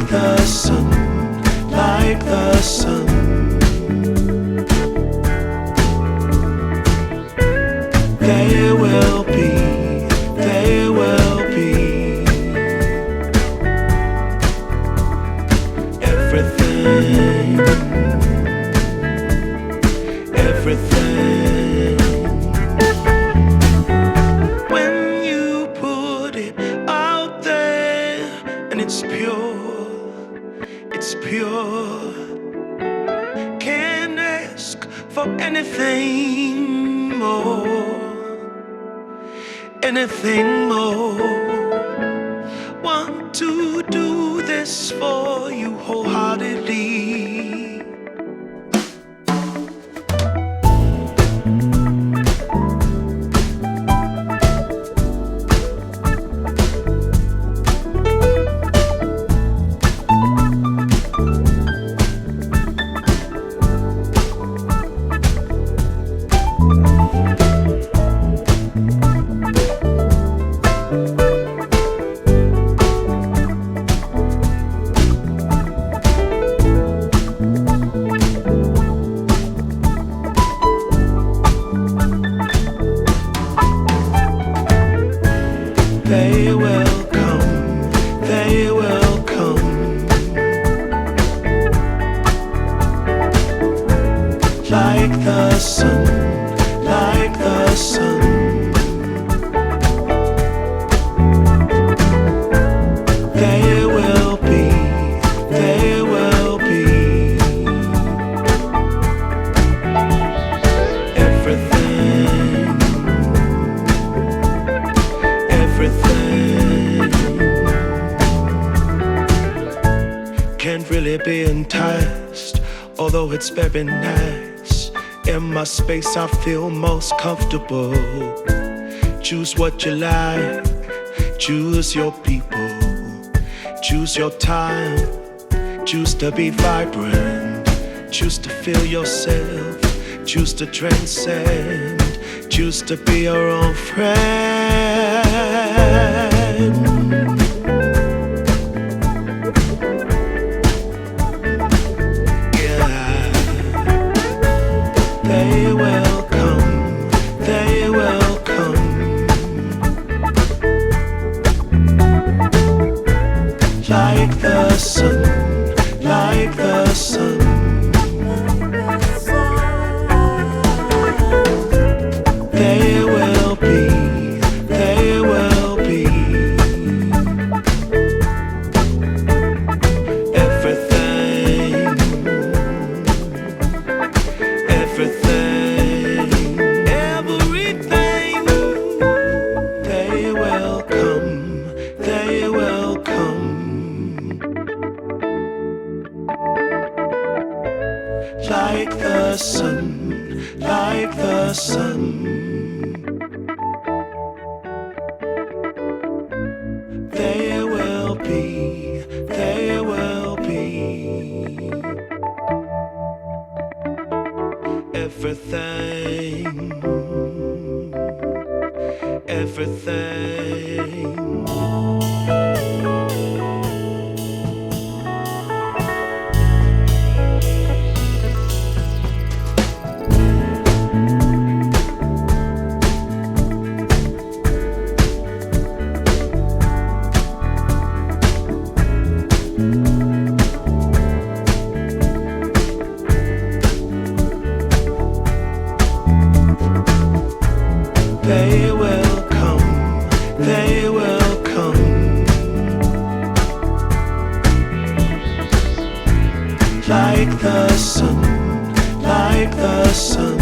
like the sun, like the sun. They will be, they will be everything, everything. When you put it out there and it's pure, it's pure. Can't ask for anything more, anything more. Want to do this for you wholeheartedly. They will come, they will come, like the sun, like the sun. They will be, they will be everything, everything. Can't really be enticed, although it's very nice. In my space I feel most comfortable. Choose what you like, choose your people, choose your time, choose to be vibrant, choose to feel yourself, choose to transcend, choose to be your own friend. Yeah, they will come, they will come, like the sun, like the sun. They will be, they will be everything, everything, everything. They will come, they will come, like the sun, like the sun. They will be, they will be everything, everything. They will come, they will come, like the sun, like the sun.